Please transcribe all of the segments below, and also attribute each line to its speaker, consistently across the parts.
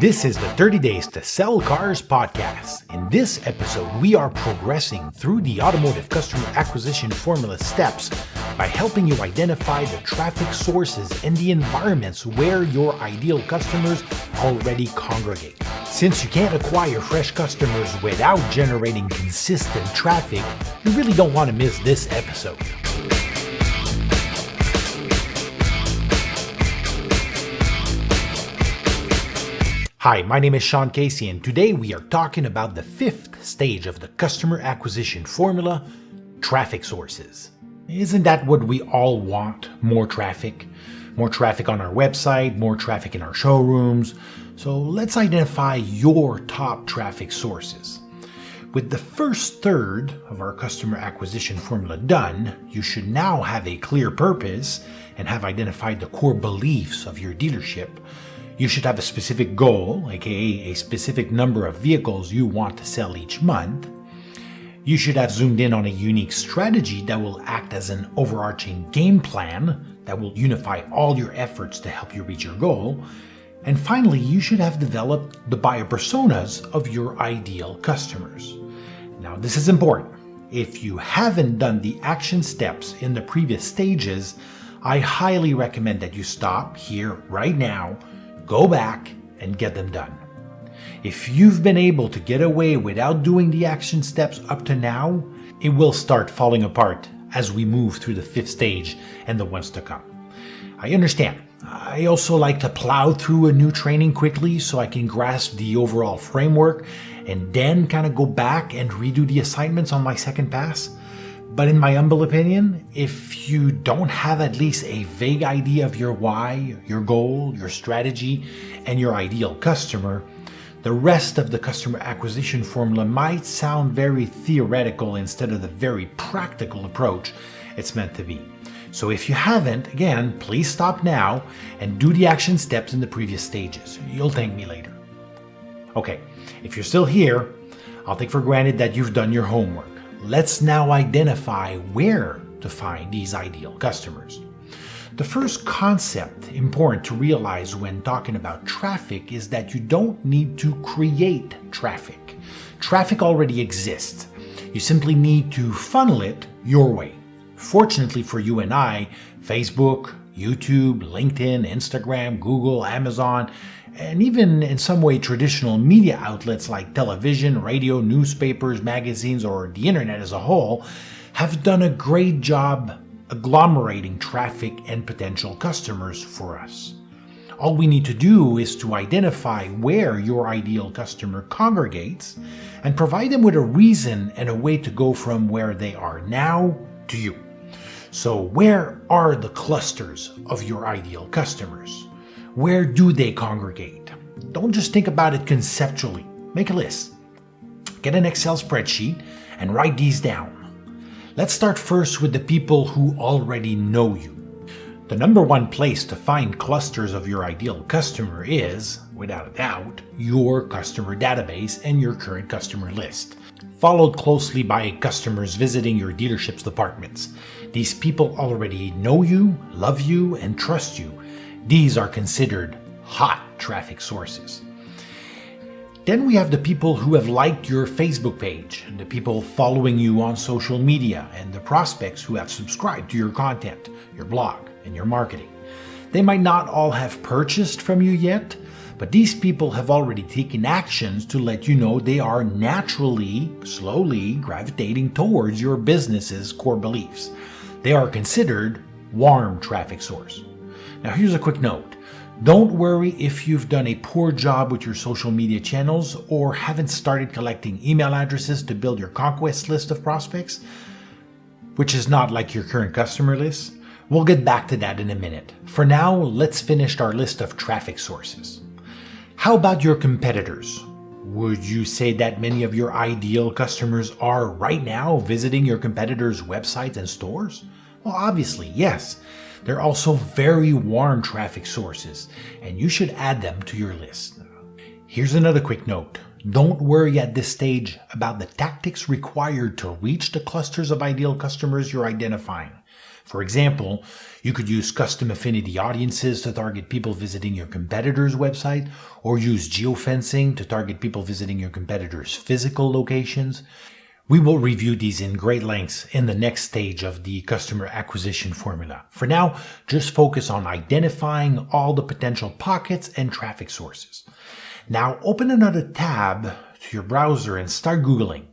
Speaker 1: This is the 30 Days to Sell Cars podcast. In this episode, we are progressing through the automotive customer acquisition formula steps by helping you identify the traffic sources and the environments where your ideal customers already congregate. Since you can't acquire fresh customers without generating consistent traffic, you really don't want to miss this episode. Hi, my name is Sean Cassy, and today we are talking about the fifth stage of the customer acquisition formula, traffic sources. Isn't that what we all want? More traffic? More traffic on our website, more traffic in our showrooms. So let's identify your top traffic sources. With the first third of our customer acquisition formula done, you should now have a clear purpose and have identified the core beliefs of your dealership. You should have a specific goal, aka a specific number of vehicles you want to sell each month. You should have zoomed in on a unique strategy that will act as an overarching game plan that will unify all your efforts to help you reach your goal. And finally, you should have developed the buyer personas of your ideal customers. Now, this is important. If you haven't done the action steps in the previous stages, I highly recommend that you stop here right now, go back, and get them done. If you've been able to get away without doing the action steps up to now, it will start falling apart as we move through the fifth stage and the ones to come. I understand. I also like to plow through a new training quickly so I can grasp the overall framework and then kind of go back and redo the assignments on my second pass. But in my humble opinion, if you don't have at least a vague idea of your why, your goal, your strategy, and your ideal customer, the rest of the customer acquisition formula might sound very theoretical instead of the very practical approach it's meant to be. So if you haven't, again, please stop now and do the action steps in the previous stages. You'll thank me later. Okay, if you're still here, I'll take for granted that you've done your homework. Let's now identify where to find these ideal customers. The first concept important to realize when talking about traffic is that you don't need to create traffic. Traffic already exists. You simply need to funnel it your way. Fortunately for you and I, Facebook, YouTube, LinkedIn, Instagram, Google, Amazon, and even in some way traditional media outlets like television, radio, newspapers, magazines, or the internet as a whole have done a great job agglomerating traffic and potential customers for us. All we need to do is to identify where your ideal customer congregates and provide them with a reason and a way to go from where they are now to you. So where are the clusters of your ideal customers? Where do they congregate? Don't just think about it conceptually. Make a list. Get an Excel spreadsheet and write these down. Let's start first with the people who already know you. The number one place to find clusters of your ideal customer is, without a doubt, your customer database and your current customer list, followed closely by customers visiting your dealership's departments. These people already know you, love you, and trust you. These are considered hot traffic sources. Then we have the people who have liked your Facebook page, the people following you on social media, and the prospects who have subscribed to your content, your blog, and your marketing. They might not all have purchased from you yet, but these people have already taken actions to let you know they are naturally, slowly gravitating towards your business's core beliefs. They are considered warm traffic source. Now here's a quick note. Don't worry if you've done a poor job with your social media channels or haven't started collecting email addresses to build your conquest list of prospects, which is not like your current customer list. We'll get back to that in a minute. For now, let's finish our list of traffic sources. How about your competitors? Would you say that many of your ideal customers are right now visiting your competitors' websites and stores? Well, obviously, yes. They're also very warm traffic sources, and you should add them to your list. Here's another quick note. Don't worry at this stage about the tactics required to reach the clusters of ideal customers you're identifying. For example, you could use custom affinity audiences to target people visiting your competitor's website, or use geofencing to target people visiting your competitor's physical locations. We will review these in great lengths in the next stage of the customer acquisition formula. For now, just focus on identifying all the potential pockets and traffic sources. Now open another tab to your browser and start Googling.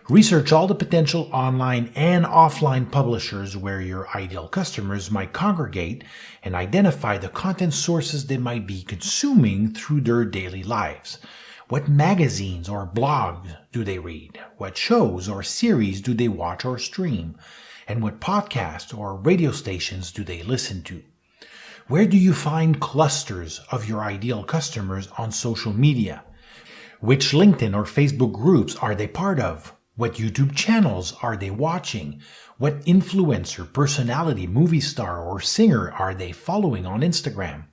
Speaker 1: Research all the potential online and offline publishers where your ideal customers might congregate, and identify the content sources they might be consuming through their daily lives. What magazines or blogs do they read? What shows or series do they watch or stream? And what podcasts or radio stations do they listen to? Where do you find clusters of your ideal customers on social media? Which LinkedIn or Facebook groups are they part of? What YouTube channels are they watching? What influencer, personality, movie star, or singer are they following on Instagram?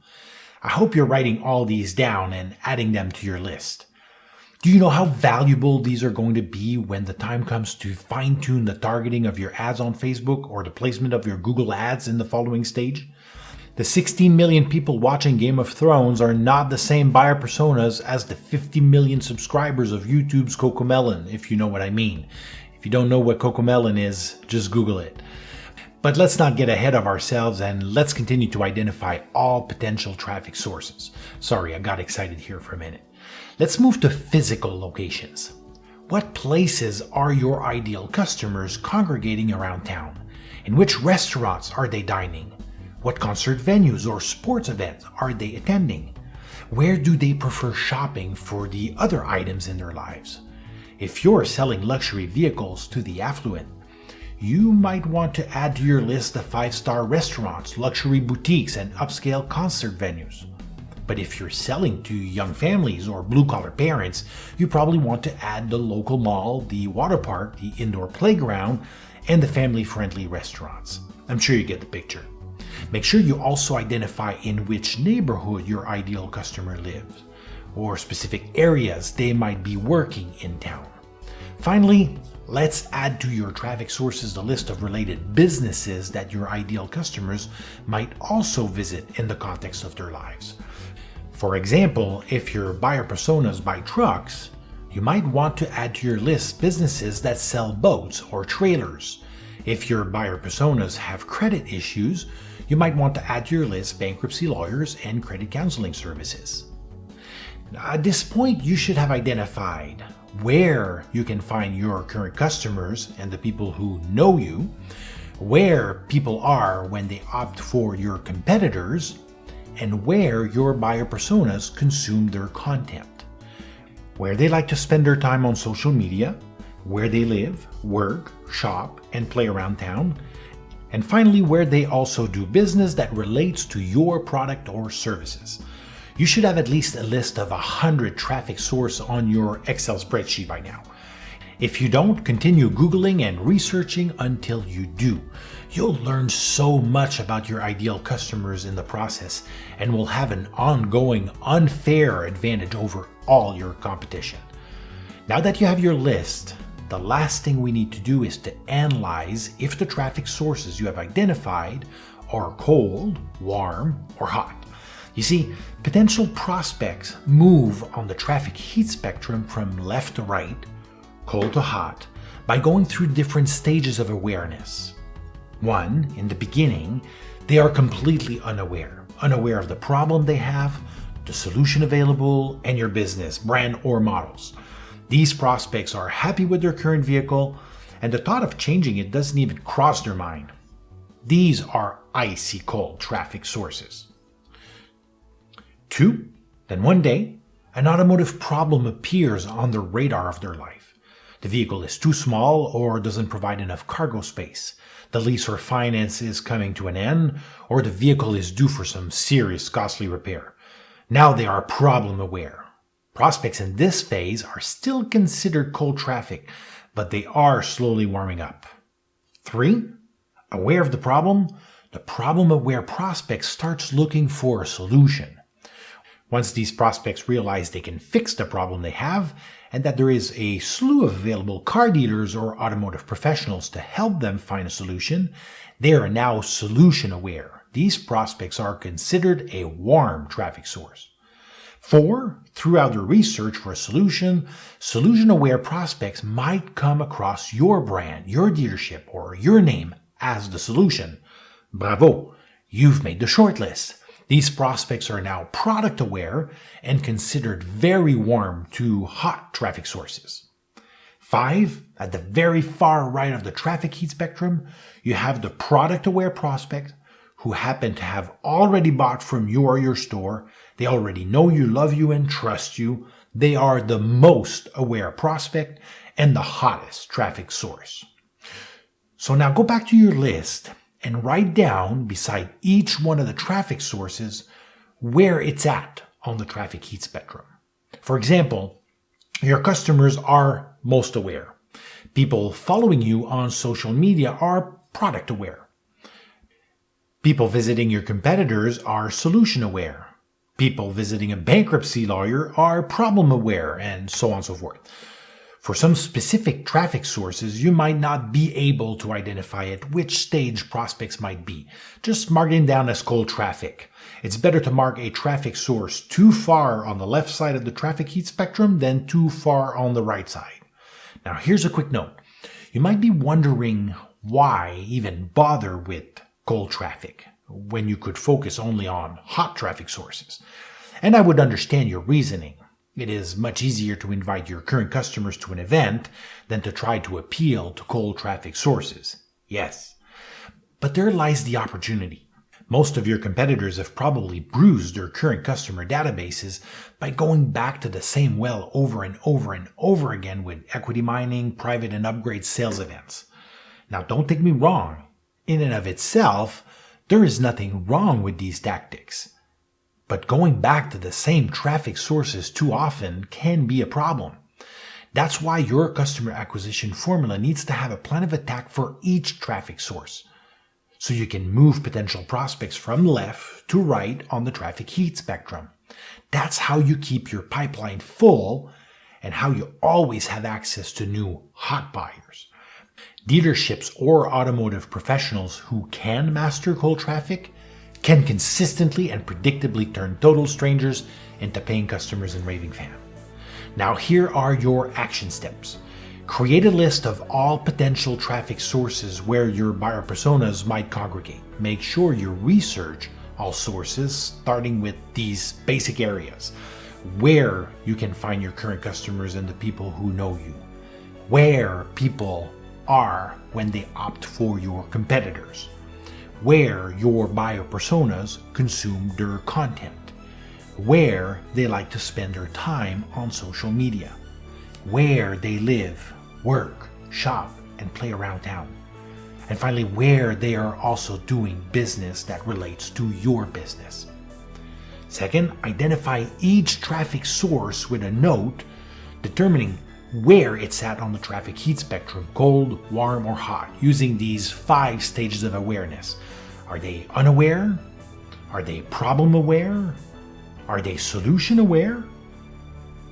Speaker 1: I hope you're writing all these down and adding them to your list. Do you know how valuable these are going to be when the time comes to fine-tune the targeting of your ads on Facebook or the placement of your Google ads in the following stage? The 16 million people watching Game of Thrones are not the same buyer personas as the 50 million subscribers of YouTube's Cocomelon, if you know what I mean. If you don't know what Cocomelon is, just Google it. But let's not get ahead of ourselves, and let's continue to identify all potential traffic sources. Sorry, I got excited here for a minute. Let's move to physical locations. What places are your ideal customers congregating around town? In which restaurants are they dining? What concert venues or sports events are they attending? Where do they prefer shopping for the other items in their lives? If you're selling luxury vehicles to the affluent, you might want to add to your list the 5-star restaurants, luxury boutiques, and upscale concert venues. But if you're selling to young families or blue-collar parents, you probably want to add the local mall, the water park, the indoor playground, and the family-friendly restaurants. I'm sure you get the picture. Make sure you also identify in which neighborhood your ideal customer lives, or specific areas they might be working in town. Finally, let's add to your traffic sources the list of related businesses that your ideal customers might also visit in the context of their lives. For example, if your buyer personas buy trucks, you might want to add to your list businesses that sell boats or trailers. If your buyer personas have credit issues, you might want to add to your list bankruptcy lawyers and credit counseling services. At this point, you should have identified where you can find your current customers and the people who know you, where people are when they opt for your competitors, and where your buyer personas consume their content, where they like to spend their time on social media, where they live, work, shop, and play around town, and finally where they also do business that relates to your product or services. You should have at least a list of 100 traffic sources on your Excel spreadsheet by now. If you don't, continue Googling and researching until you do. You'll learn so much about your ideal customers in the process and will have an ongoing unfair advantage over all your competition. Now that you have your list, the last thing we need to do is to analyze if the traffic sources you have identified are cold, warm, or hot. You see, potential prospects move on the traffic heat spectrum from left to right, cold to hot, by going through different stages of awareness. 1, in the beginning, they are completely unaware of the problem they have, the solution available, and your business, brand, or models. These prospects are happy with their current vehicle, and the thought of changing it doesn't even cross their mind. These are icy cold traffic sources. 2, then one day, an automotive problem appears on the radar of their life. The vehicle is too small or doesn't provide enough cargo space. The lease or finance is coming to an end, or the vehicle is due for some serious costly repair. Now they are problem aware. Prospects in this phase are still considered cold traffic, but they are slowly warming up. 3, aware of the problem aware prospect starts looking for a solution. Once these prospects realize they can fix the problem they have, and that there is a slew of available car dealers or automotive professionals to help them find a solution, they are now solution aware. These prospects are considered a warm traffic source. 4, throughout their research for a solution, solution-aware prospects might come across your brand, your dealership, or your name as the solution. Bravo! You've made the shortlist. These prospects are now product-aware and considered very warm to hot traffic sources. 5, at the very far right of the traffic heat spectrum, you have the product-aware prospect who happen to have already bought from you or your store. They already know you, love you, and trust you. They are the most aware prospect and the hottest traffic source. So now go back to your list and write down beside each one of the traffic sources where it's at on the traffic heat spectrum. For example, your customers are most aware. People following you on social media are product aware. People visiting your competitors are solution aware. People visiting a bankruptcy lawyer are problem aware, and so on and so forth. For some specific traffic sources, you might not be able to identify at which stage prospects might be. Just mark them down as cold traffic. It's better to mark a traffic source too far on the left side of the traffic heat spectrum than too far on the right side. Now here's a quick note. You might be wondering why even bother with cold traffic when you could focus only on hot traffic sources. And I would understand your reasoning. It is much easier to invite your current customers to an event than to try to appeal to cold traffic sources. Yes. But there lies the opportunity. Most of your competitors have probably bruised their current customer databases by going back to the same well over and over and over again with equity mining, private and upgrade sales events. Now, don't take me wrong. In and of itself, there is nothing wrong with these tactics. But going back to the same traffic sources too often can be a problem. That's why your customer acquisition formula needs to have a plan of attack for each traffic source, so you can move potential prospects from left to right on the traffic heat spectrum. That's how you keep your pipeline full and how you always have access to new hot buyers. Dealerships or automotive professionals who can master cold traffic can consistently and predictably turn total strangers into paying customers and raving fans. Now here are your action steps. Create a list of all potential traffic sources where your buyer personas might congregate. Make sure you research all sources, starting with these basic areas. Where you can find your current customers and the people who know you. Where people are when they opt for your competitors. Where your buyer personas consume their content, where they like to spend their time on social media, where they live, work, shop, and play around town, and finally where they are also doing business that relates to your business. Second, identify each traffic source with a note determining where it's at on the traffic heat spectrum, cold, warm, or hot, using these 5 stages of awareness. Are they unaware? Are they problem aware? Are they solution aware?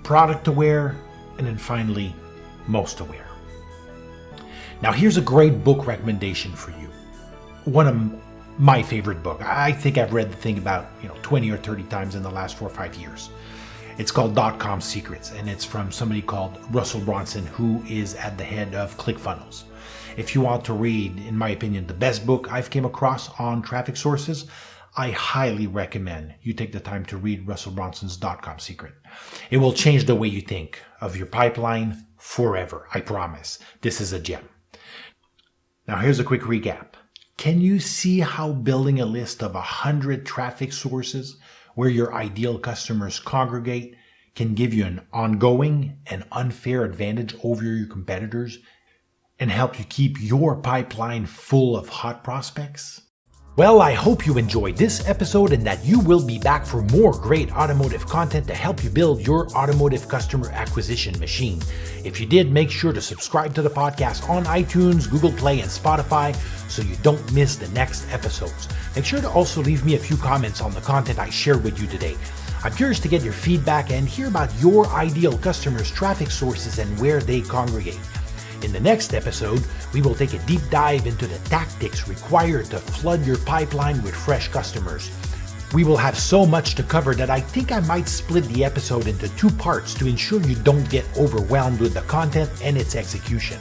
Speaker 1: Product aware? And then finally, most aware. Now here's a great book recommendation for you. One of my favorite book. I think I've read the thing about 20 or 30 times in the last 4 or 5 years. It's called .com Secrets, and it's from somebody called Russell Brunson, who is at the head of ClickFunnels. If you want to read, in my opinion, the best book I've came across on traffic sources, I highly recommend you take the time to read Russell Brunson's .com Secret. It will change the way you think of your pipeline forever, I promise. This is a gem. Now here's a quick recap. Can you see how building a list of 100 traffic sources where your ideal customers congregate can give you an ongoing and unfair advantage over your competitors and help you keep your pipeline full of hot prospects? Well, I hope you enjoyed this episode and that you will be back for more great automotive content to help you build your automotive customer acquisition machine. If you did, make sure to subscribe to the podcast on iTunes, Google Play, and Spotify so you don't miss the next episodes. Make sure to also leave me a few comments on the content I shared with you today. I'm curious to get your feedback and hear about your ideal customers' traffic sources and where they congregate. In the next episode, we will take a deep dive into the tactics required to flood your pipeline with fresh customers. We will have so much to cover that I think I might split the episode into 2 parts to ensure you don't get overwhelmed with the content and its execution.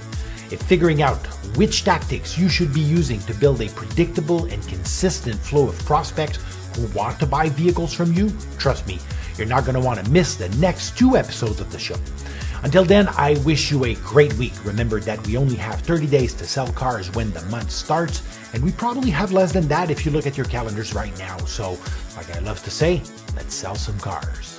Speaker 1: If figuring out which tactics you should be using to build a predictable and consistent flow of prospects who want to buy vehicles from you, trust me, you're not going to want to miss the next 2 episodes of the show. Until then, I wish you a great week. Remember that we only have 30 days to sell cars when the month starts, and we probably have less than that if you look at your calendars right now. So, like I love to say, let's sell some cars.